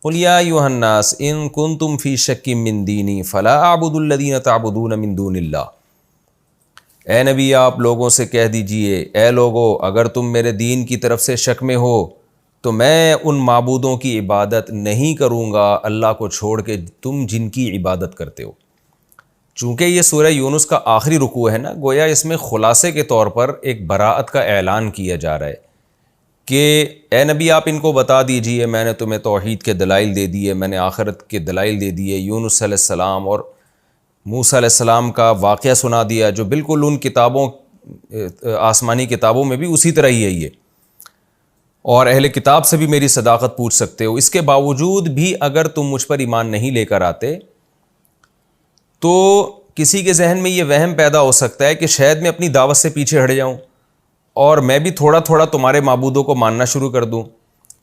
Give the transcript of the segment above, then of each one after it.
قل یا ایھا الناس ان کنتم فی شک من دینی فلا اعبد الذین تعبدون من دون اللہ۔ اے نبی آپ لوگوں سے کہہ دیجئے، اے لوگو اگر تم میرے دین کی طرف سے شک میں ہو تو میں ان معبودوں کی عبادت نہیں کروں گا اللہ کو چھوڑ کے تم جن کی عبادت کرتے ہو۔ چونکہ یہ سورہ یونس کا آخری رکوع ہے نا، گویا اس میں خلاصے کے طور پر ایک براءت کا اعلان کیا جا رہا ہے کہ اے نبی آپ ان کو بتا دیجئے میں نے تمہیں توحید کے دلائل دے دیے، میں نے آخرت کے دلائل دے دیے، یونس علیہ السلام اور موسیٰ علیہ السلام کا واقعہ سنا دیا جو بالکل ان کتابوں آسمانی کتابوں میں بھی اسی طرح ہی ہے یہ، اور اہل کتاب سے بھی میری صداقت پوچھ سکتے ہو۔ اس کے باوجود بھی اگر تم مجھ پر ایمان نہیں لے کر آتے تو کسی کے ذہن میں یہ وہم پیدا ہو سکتا ہے کہ شاید میں اپنی دعوت سے پیچھے ہٹ جاؤں اور میں بھی تھوڑا تھوڑا تمہارے معبودوں کو ماننا شروع کر دوں۔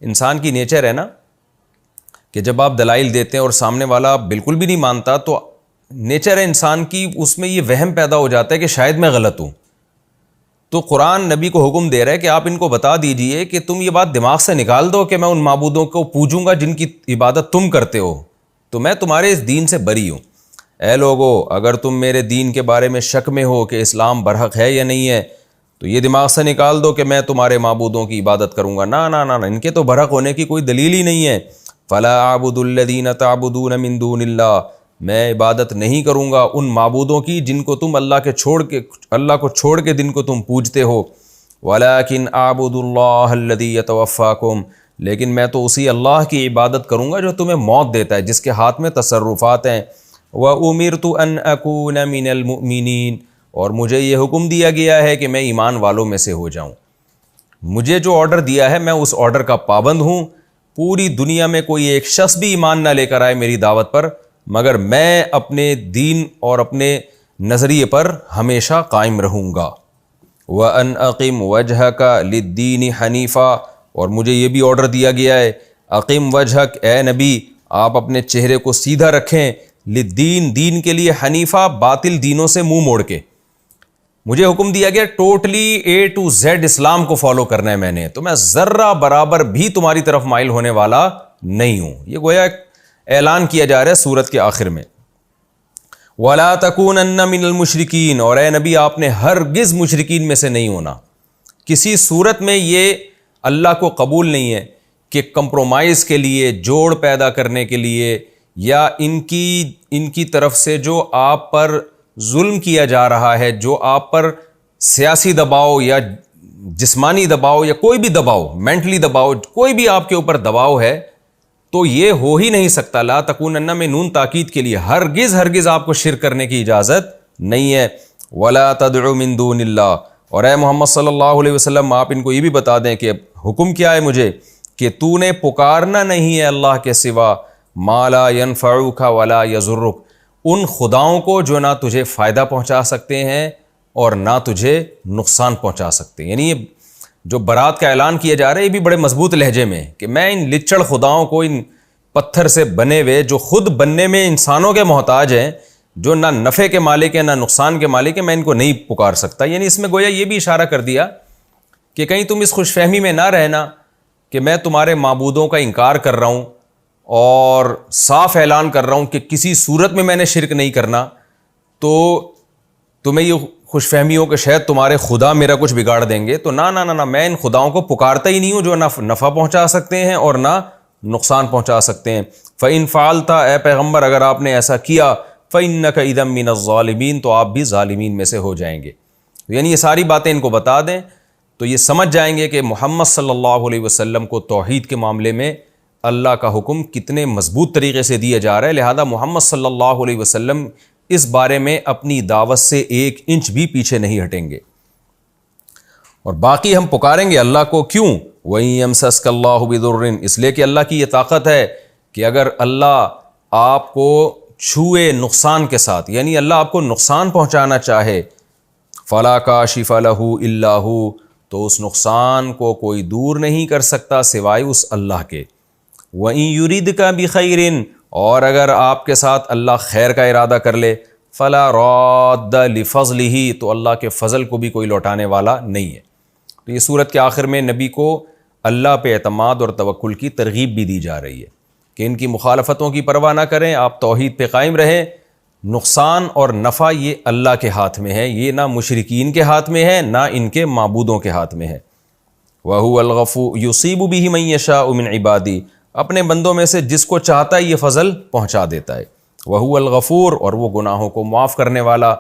انسان کی نیچر ہے نا کہ جب آپ دلائل دیتے ہیں اور سامنے والا بالکل بھی نہیں مانتا تو نیچر ہے انسان کی، اس میں یہ وہم پیدا ہو جاتا ہے کہ شاید میں غلط ہوں۔ تو قرآن نبی کو حکم دے رہا ہے کہ آپ ان کو بتا دیجئے کہ تم یہ بات دماغ سے نکال دو کہ میں ان معبودوں کو پوجوں گا جن کی عبادت تم کرتے ہو، تو میں تمہارے اس دین سے بری ہوں۔ اے لوگو اگر تم میرے دین کے بارے میں شک میں ہو کہ اسلام برحق ہے یا نہیں ہے تو یہ دماغ سے نکال دو کہ میں تمہارے معبودوں کی عبادت کروں گا، نہ نہ نہ، ان کے تو برحق ہونے کی کوئی دلیل ہی نہیں ہے۔ فلا اعبد الذین تعبدون من دون اللہ، میں عبادت نہیں کروں گا ان معبودوں کی جن کو تم اللہ کو چھوڑ کے جن کو تم پوجتے ہو، ولکن اعبد اللہ الذی یتوفاکم، لیکن میں تو اسی اللہ کی عبادت کروں گا جو تمہیں موت دیتا ہے، جس کے ہاتھ میں تصرفات ہیں۔ وَأُمِرْتُ أَنْ أَكُونَ مِنَ الْمُؤْمِنِينَ، اور مجھے یہ حکم دیا گیا ہے کہ میں ایمان والوں میں سے ہو جاؤں۔ مجھے جو آرڈر دیا ہے میں اس آرڈر کا پابند ہوں۔ پوری دنیا میں کوئی ایک شخص بھی ایمان نہ لے کر آئے میری دعوت پر، مگر میں اپنے دین اور اپنے نظریے پر ہمیشہ قائم رہوں گا۔ وَأَنْ أَقِمْ وَجْهَكَ لِلدِّينِ حَنِيفًا، اور مجھے یہ بھی آرڈر دیا گیا ہے اقم وجہک، اے نبی آپ اپنے چہرے کو سیدھا رکھیں، للدین، دین کے لیے، حنیفہ، باطل دینوں سے منہ موڑ کے۔ مجھے حکم دیا گیا ٹوٹلی اے ٹو زیڈ اسلام کو فالو کرنا ہے میں نے، تو میں ذرہ برابر بھی تمہاری طرف مائل ہونے والا نہیں ہوں۔ یہ گویا ایک اعلان کیا جا رہا ہے سورت کے آخر میں۔ وَلَا تَكُونَنَّ مِنَ الْمُشْرِكِينَ، اور اے نبی آپ نے ہرگز مشرکین میں سے نہیں ہونا۔ کسی صورت میں یہ اللہ کو قبول نہیں ہے کہ کمپرومائز کے لیے، جوڑ پیدا کرنے کے لیے، یا ان کی طرف سے جو آپ پر ظلم کیا جا رہا ہے، جو آپ پر سیاسی دباؤ یا جسمانی دباؤ یا کوئی بھی دباؤ، مینٹلی دباؤ، کوئی بھی آپ کے اوپر دباؤ ہے، تو یہ ہو ہی نہیں سکتا۔ لا تکونن میں نون تاکید کے لیے، ہرگز آپ کو شرک کرنے کی اجازت نہیں ہے۔ ولا تدع من دون اللہ، اور اے محمد صلی اللہ علیہ وسلم آپ ان کو یہ بھی بتا دیں کہ حکم کیا ہے مجھے، کہ تو نے پکارنا نہیں ہے اللہ کے سوا ما لا ينفعک ولا یضرک، ان خداؤں کو جو نہ تجھے فائدہ پہنچا سکتے ہیں اور نہ تجھے نقصان پہنچا سکتے ہیں۔ یعنی یہ جو برات کا اعلان کیا جا رہا ہے یہ بھی بڑے مضبوط لہجے میں، کہ میں ان لچڑ خداؤں کو، ان پتھر سے بنے ہوئے جو خود بننے میں انسانوں کے محتاج ہیں، جو نہ نفع کے مالک ہیں نہ نقصان کے مالک ہیں، میں ان کو نہیں پکار سکتا۔ یعنی اس میں گویا یہ بھی اشارہ کر دیا کہ کہیں تم اس خوش فہمی میں نہ رہنا کہ میں تمہارے معبودوں کا انکار کر رہا ہوں اور صاف اعلان کر رہا ہوں کہ کسی صورت میں نے شرک نہیں کرنا، تو تمہیں یہ خوش فہمی ہو کہ شاید تمہارے خدا میرا کچھ بگاڑ دیں گے، تو نہ، میں ان خداؤں کو پکارتا ہی نہیں ہوں جو نہ نفع پہنچا سکتے ہیں اور نہ نقصان پہنچا سکتے ہیں۔ فَإِن فَعَلْتَ، اے پیغمبر اگر آپ نے ایسا کیا، فَإِنَّكَ إِذًا مِّنَ الظَّالِمِينَ، تو آپ بھی ظالمین میں سے ہو جائیں گے۔ یعنی یہ ساری باتیں ان کو بتا دیں تو یہ سمجھ جائیں گے کہ محمد صلی اللہ علیہ وسلم کو توحید کے معاملے میں اللہ کا حکم کتنے مضبوط طریقے سے دیا جا رہا ہے، لہذا محمد صلی اللہ علیہ وسلم اس بارے میں اپنی دعوت سے 1 انچ بھی پیچھے نہیں ہٹیں گے، اور باقی ہم پکاریں گے اللہ کو۔ کیوں؟ وَإِن يَمْسَسْكَ اللَّهُ بِضُرٍّ، اس لیے کہ اللہ کی یہ طاقت ہے کہ اگر اللہ آپ کو چھوئے نقصان کے ساتھ، یعنی اللہ آپ کو نقصان پہنچانا چاہے، فَلَا كَاشِفَ لَهُ إِلَّا هُوَ، تو اس نقصان کو کوئی دور نہیں کر سکتا سوائے اس اللہ کے۔ وَإِن يُرِدْكَ بِخَيْرٍ، اور اگر آپ کے ساتھ اللہ خیر کا ارادہ کر لے، فَلَا رَادَّ لِفَضْلِهِ، تو اللہ کے فضل کو بھی کوئی لوٹانے والا نہیں ہے۔ تو یہ سورت کے آخر میں نبی کو اللہ پہ اعتماد اور توکل کی ترغیب بھی دی جا رہی ہے کہ ان کی مخالفتوں کی پرواہ نہ کریں، آپ توحید پہ قائم رہیں. نقصان اور نفع یہ اللہ کے ہاتھ میں ہے، یہ نہ مشرکین کے ہاتھ میں ہے، نہ ان کے معبودوں کے ہاتھ میں ہے. وَهُوَ الْغَفُورُ يُصِيبُ بِهِ مَن يَشَاءُ مِنْ عِبَادِهِ، اپنے بندوں میں سے جس کو چاہتا ہے یہ فضل پہنچا دیتا ہے. وَهُوَ الْغَفُورُ، اور وہ گناہوں کو معاف کرنے والا.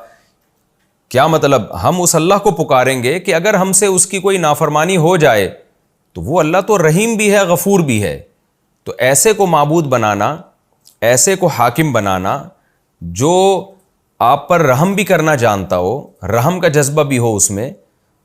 کیا مطلب؟ ہم اس اللہ کو پکاریں گے کہ اگر ہم سے اس کی کوئی نافرمانی ہو جائے تو وہ اللہ تو رحیم بھی ہے، غفور بھی ہے. تو ایسے کو معبود بنانا، ایسے کو حاکم بنانا جو آپ پر رحم بھی کرنا جانتا ہو، رحم کا جذبہ بھی ہو اس میں،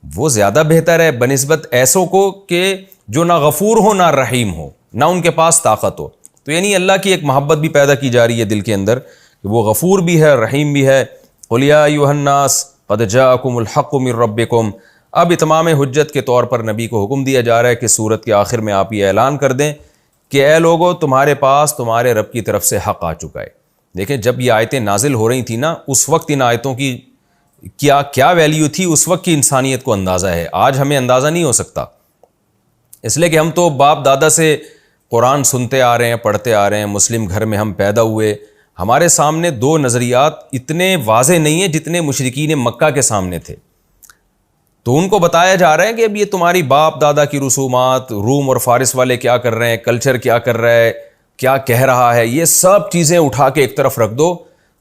وہ زیادہ بہتر ہے بنسبت ایسوں کو کہ جو نہ غفور ہو نہ رحیم ہو، نہ ان کے پاس طاقت ہو. تو یعنی اللہ کی ایک محبت بھی پیدا کی جا رہی ہے دل کے اندر کہ وہ غفور بھی ہے، رحیم بھی ہے. قُلْ يَا أَيُّهَا النَّاسُ قَدْ جَاءَكُمُ الْحَقُّ مِنْ رَبِّكُمْ. اب اتمام حجت کے طور پر نبی کو حکم دیا جا رہا ہے کہ سورت کے آخر میں آپ یہ اعلان کر دیں کہ اے لوگو، تمہارے پاس تمہارے رب کی طرف سے حق آ چکا ہے. دیکھیں جب یہ آیتیں نازل ہو رہی تھیں نا، اس وقت ان آیتوں کی کیا ویلیو تھی، اس وقت کی انسانیت کو اندازہ ہے. آج ہمیں اندازہ نہیں ہو سکتا، اس لیے کہ ہم تو باپ دادا سے قرآن سنتے آ رہے ہیں، پڑھتے آ رہے ہیں، مسلم گھر میں ہم پیدا ہوئے. ہمارے سامنے دو نظریات اتنے واضح نہیں ہیں جتنے مشرکین مکہ کے سامنے تھے. تو ان کو بتایا جا رہا ہے کہ اب یہ تمہاری باپ دادا کی رسومات، روم اور فارس والے کیا کر رہے ہیں، کلچر کیا کر رہا ہے، کیا کہہ رہا ہے، یہ سب چیزیں اٹھا کے ایک طرف رکھ دو.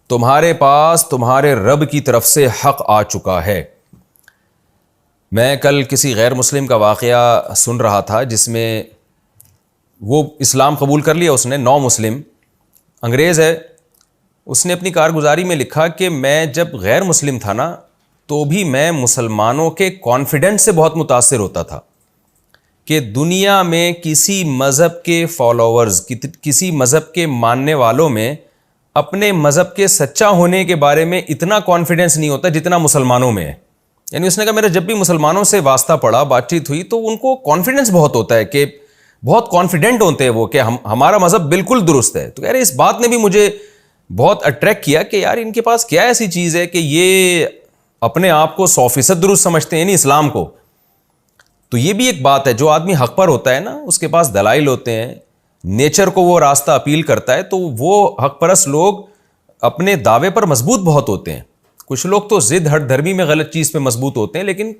تمہارے پاس تمہارے رب کی طرف سے حق آ چکا ہے. میں کل کسی غیر مسلم کا واقعہ سن رہا تھا جس میں وہ اسلام قبول کر لیا اس نے، نو مسلم، انگریز ہے. اس نے اپنی کارگزاری میں لکھا کہ میں جب غیر مسلم تھا نا تو بھی میں مسلمانوں کے کانفیڈنس سے بہت متاثر ہوتا تھا کہ دنیا میں کسی مذہب کے فالوورز، کسی مذہب کے ماننے والوں میں اپنے مذہب کے سچا ہونے کے بارے میں اتنا کانفیڈنس نہیں ہوتا جتنا مسلمانوں میں ہے. یعنی اس نے کہا میرا جب بھی مسلمانوں سے واسطہ پڑا، بات چیت ہوئی، تو ان کو کانفیڈنس بہت ہوتا ہے کہ بہت کانفیڈنٹ ہوتے ہیں وہ کہ ہمارا مذہب بالکل درست ہے. تو کہہ رہے اس بات نے بھی مجھے بہت اٹریکٹ کیا کہ یار ان کے پاس کیا ایسی چیز ہے کہ یہ اپنے آپ کو 100% درست سمجھتے ہیں، یعنی اسلام کو. تو یہ بھی ایک بات ہے، جو آدمی حق پر ہوتا ہے نا، اس کے پاس دلائل ہوتے ہیں، نیچر کو وہ راستہ اپیل کرتا ہے، تو وہ حق پرست لوگ اپنے دعوے پر مضبوط بہت ہوتے ہیں. کچھ لوگ تو ضد ہٹ دھرمی میں غلط چیز پہ مضبوط ہوتے ہیں، لیکن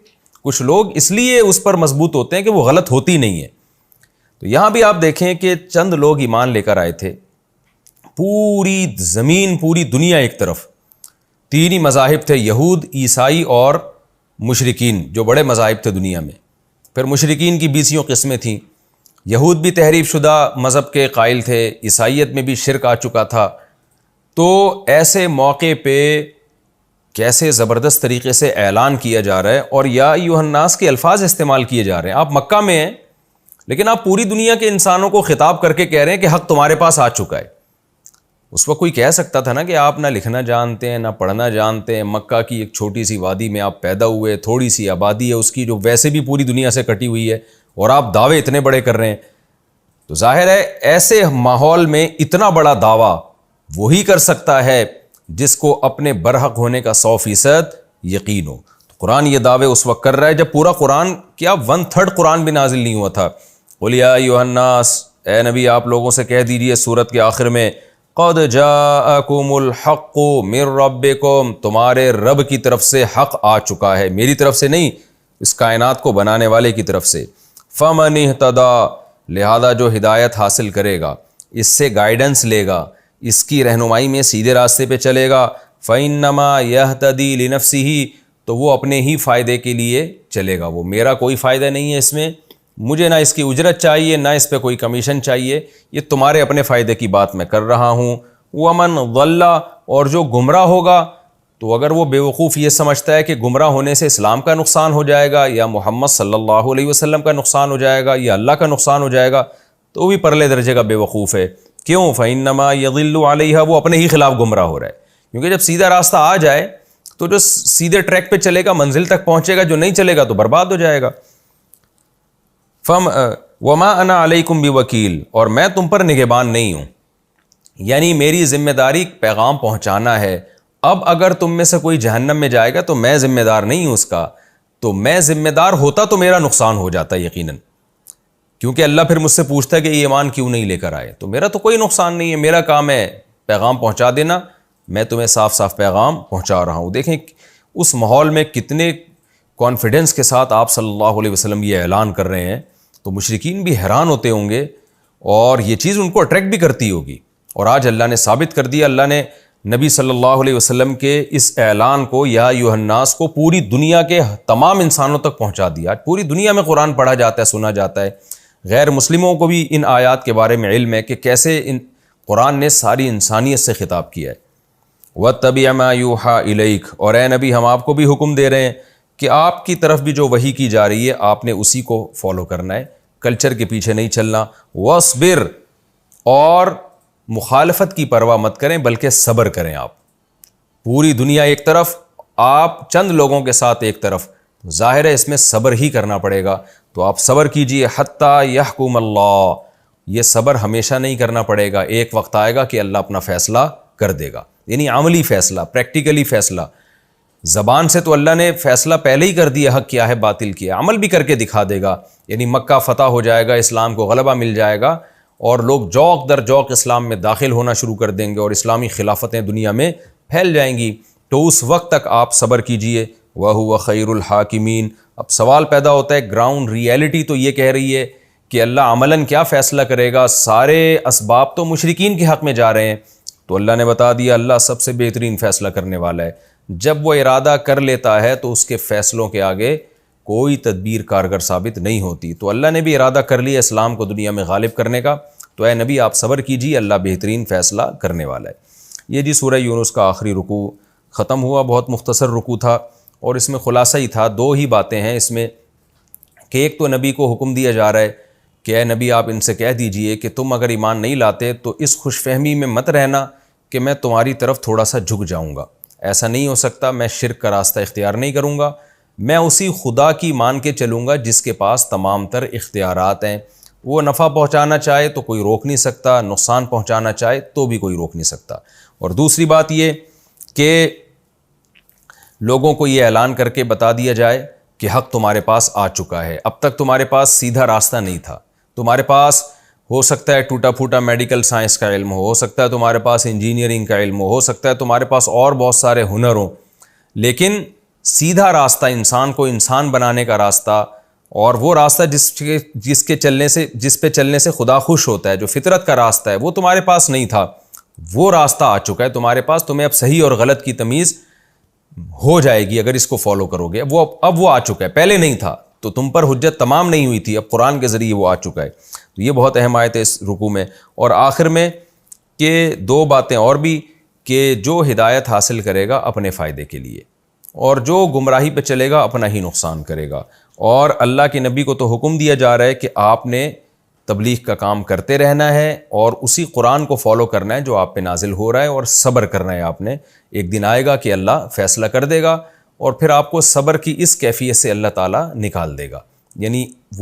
کچھ لوگ اس لیے اس پر مضبوط ہوتے ہیں کہ وہ غلط ہوتی نہیں ہے. تو یہاں بھی آپ دیکھیں کہ چند لوگ ایمان لے کر آئے تھے، پوری زمین، پوری دنیا ایک طرف، تین ہی مذاہب تھے، یہود، عیسائی اور مشرکین، جو بڑے مذاہب تھے دنیا میں. پھر مشرکین کی 20 قسمیں تھیں. یہود بھی تحریف شدہ مذہب کے قائل تھے، عیسائیت میں بھی شرک آ چکا تھا. تو ایسے موقع پہ کیسے زبردست طریقے سے اعلان کیا جا رہا ہے اور یا ایھا الناس کے الفاظ استعمال کیے جا رہے ہیں. آپ مکہ میں ہیں لیکن آپ پوری دنیا کے انسانوں کو خطاب کر کے کہہ رہے ہیں کہ حق تمہارے پاس آ چکا ہے. اس وقت کوئی کہہ سکتا تھا نا کہ آپ نہ لکھنا جانتے ہیں، نہ پڑھنا جانتے ہیں، مکہ کی ایک چھوٹی سی وادی میں آپ پیدا ہوئے، تھوڑی سی آبادی ہے اس کی جو ویسے بھی پوری دنیا سے کٹی ہوئی ہے، اور آپ دعوے اتنے بڑے کر رہے ہیں. تو ظاہر ہے ایسے ماحول میں اتنا بڑا دعویٰ وہی کر سکتا ہے جس کو اپنے برحق ہونے کا 100% یقین ہو. تو قرآن یہ دعوے اس وقت کر رہا ہے جب پورا قرآن کیا 1/3 قرآن بھی نازل نہیں ہوا تھا. قُلْ يَا أَيُّهَا النَّاسُ، اے نبی آپ لوگوں سے کہہ دیجئے سورت کے آخر میں، قَدْ جَاءَكُمُ الْحَقُّ مِنْ رَبِّكُمْ، تمہارے رب کی طرف سے حق آ چکا ہے، میری طرف سے نہیں، اس کائنات کو بنانے والے کی طرف سے. فَمَنِ اهْتَدَىٰ، لہذا جو ہدایت حاصل کرے گا، اس سے گائیڈنس لے گا، اس کی رہنمائی میں سیدھے راستے پہ چلے گا، فَإِنَّمَا يَهْتَدِي لِنَفْسِهِ، تو وہ اپنے ہی فائدے کے لیے چلے گا. وہ میرا کوئی فائدہ نہیں ہے اس میں، مجھے نہ اس کی اجرت چاہیے، نہ اس پہ کوئی کمیشن چاہیے، یہ تمہارے اپنے فائدے کی بات میں کر رہا ہوں. وَمَنْ ضَلَّ، اور جو گمراہ ہوگا، تو اگر وہ بے وقوف یہ سمجھتا ہے کہ گمراہ ہونے سے اسلام کا نقصان ہو جائے گا، یا محمد صلی اللہ علیہ وسلم کا نقصان ہو جائے گا، یا اللہ کا نقصان ہو جائے گا، تو وہ بھی پرلے درجے کا بے وقوف ہے. کیوں؟ فَإِنَّمَا يَضِلُّ عَلَيْهَا، وہ اپنے ہی خلاف گمراہ ہو رہا ہے. کیونکہ جب سیدھا راستہ آ جائے تو جو سیدھے ٹریک پہ چلے گا منزل تک پہنچے گا، جو نہیں چلے گا تو برباد ہو جائے گا. وَمَا أَنَا عَلَيْكُمْ بِوَكِيلٍ، اور میں تم پر نگہبان نہیں ہوں، یعنی میری ذمہ داری پیغام پہنچانا ہے. اب اگر تم میں سے کوئی جہنم میں جائے گا تو میں ذمہ دار نہیں ہوں اس کا، تو میں ذمہ دار ہوتا تو میرا نقصان ہو جاتا یقیناً. کیونکہ اللہ پھر مجھ سے پوچھتا ہے کہ یہ ایمان کیوں نہیں لے کر آئے. تو میرا تو کوئی نقصان نہیں ہے, میرا کام ہے پیغام پہنچا دینا, میں تمہیں صاف صاف پیغام پہنچا رہا ہوں. دیکھیں اس ماحول میں کتنے کانفیڈنس کے ساتھ آپ صلی اللہ علیہ وسلم یہ اعلان کر رہے ہیں, تو مشرکین بھی حیران ہوتے ہوں گے اور یہ چیز ان کو اٹریکٹ بھی کرتی ہوگی. اور آج اللہ نے ثابت کر دیا, اللہ نے نبی صلی اللہ علیہ وسلم کے اس اعلان کو, یا ایھا الناس کو, پوری دنیا کے تمام انسانوں تک پہنچا دیا. آج پوری دنیا میں قرآن پڑھا جاتا ہے, سنا جاتا ہے. غیر مسلموں کو بھی ان آیات کے بارے میں علم ہے کہ کیسے قرآن نے ساری انسانیت سے خطاب کیا ہے. وَاتَّبِعْ مَا يُوحَىٰ إِلَيْكَ, اور اے نبی ہم آپ کو بھی حکم دے رہے ہیں کہ آپ کی طرف بھی جو وحی کی جا رہی ہے آپ نے اسی کو فالو کرنا ہے, کلچر کے پیچھے نہیں چلنا. وَاصْبِرْ, اور مخالفت کی پرواہ مت کریں بلکہ صبر کریں. آپ پوری دنیا ایک طرف, آپ چند لوگوں کے ساتھ ایک طرف, ظاہر ہے اس میں صبر ہی کرنا پڑے گا. تو آپ صبر کیجئے حتیٰ یحکم اللہ, یہ صبر ہمیشہ نہیں کرنا پڑے گا, ایک وقت آئے گا کہ اللہ اپنا فیصلہ کر دے گا. یعنی عملی فیصلہ, پریکٹیکلی فیصلہ. زبان سے تو اللہ نے فیصلہ پہلے ہی کر دیا حق کیا ہے باطل کیا ہے, عمل بھی کر کے دکھا دے گا. یعنی مکہ فتح ہو جائے گا, اسلام کو غلبہ مل جائے گا اور لوگ جوق در جوق اسلام میں داخل ہونا شروع کر دیں گے اور اسلامی خلافتیں دنیا میں پھیل جائیں گی. تو اس وقت تک آپ صبر کیجئے. وَهُوَ خَيْرُ الْحَاكِمِينَ. اب سوال پیدا ہوتا ہے, گراؤنڈ ریئلٹی تو یہ کہہ رہی ہے کہ اللہ عملاً کیا فیصلہ کرے گا, سارے اسباب تو مشرکین کے حق میں جا رہے ہیں. تو اللہ نے بتا دیا اللہ سب سے بہترین فیصلہ کرنے والا ہے. جب وہ ارادہ کر لیتا ہے تو اس کے فیصلوں کے آگے کوئی تدبیر کارگر ثابت نہیں ہوتی. تو اللہ نے بھی ارادہ کر لیا اسلام کو دنیا میں غالب کرنے کا, تو اے نبی آپ صبر کیجیے, اللہ بہترین فیصلہ کرنے والا ہے. یہ جی سورہ یونس کا آخری رکوع ختم ہوا. بہت مختصر رکوع تھا اور اس میں خلاصہ ہی تھا. دو ہی باتیں ہیں اس میں کہ ایک تو نبی کو حکم دیا جا رہا ہے کہ اے نبی آپ ان سے کہہ دیجئے کہ تم اگر ایمان نہیں لاتے تو اس خوش فہمی میں مت رہنا کہ میں تمہاری طرف تھوڑا سا جھک جاؤں گا. ایسا نہیں ہو سکتا, میں شرک کا راستہ اختیار نہیں کروں گا, میں اسی خدا کی مان کے چلوں گا جس کے پاس تمام تر اختیارات ہیں. وہ نفع پہنچانا چاہے تو کوئی روک نہیں سکتا, نقصان پہنچانا چاہے تو بھی کوئی روک نہیں سکتا. اور دوسری بات یہ کہ لوگوں کو یہ اعلان کر کے بتا دیا جائے کہ حق تمہارے پاس آ چکا ہے. اب تک تمہارے پاس سیدھا راستہ نہیں تھا, تمہارے پاس ہو سکتا ہے ٹوٹا پھوٹا میڈیکل سائنس کا علم ہو سکتا ہے تمہارے پاس انجینئرنگ کا علم ہو سکتا ہے تمہارے پاس اور بہت سارے ہنر ہوں, لیکن سیدھا راستہ, انسان کو انسان بنانے کا راستہ, اور وہ راستہ جس پہ چلنے سے خدا خوش ہوتا ہے, جو فطرت کا راستہ ہے, وہ تمہارے پاس نہیں تھا. وہ راستہ آ چکا ہے تمہارے پاس. تمہیں اب صحیح اور غلط کی تمیز ہو جائے گی اگر اس کو فالو کرو گے. اب وہ آ چکا ہے, پہلے نہیں تھا تو تم پر حجت تمام نہیں ہوئی تھی, اب قرآن کے ذریعے وہ آ چکا ہے. تو یہ بہت اہم آیت ہے اس رکوع میں. اور آخر میں کہ دو باتیں اور بھی, کہ جو ہدایت حاصل کرے گا اپنے فائدے کے لیے, اور جو گمراہی پہ چلے گا اپنا ہی نقصان کرے گا. اور اللہ کے نبی کو تو حکم دیا جا رہا ہے کہ آپ نے تبلیغ کا کام کرتے رہنا ہے اور اسی قرآن کو فالو کرنا ہے جو آپ پہ نازل ہو رہا ہے, اور صبر کرنا ہے آپ نے. ایک دن آئے گا کہ اللہ فیصلہ کر دے گا اور پھر آپ کو صبر کی اس کیفیت سے اللہ تعالیٰ نکال دے گا. یعنی وہ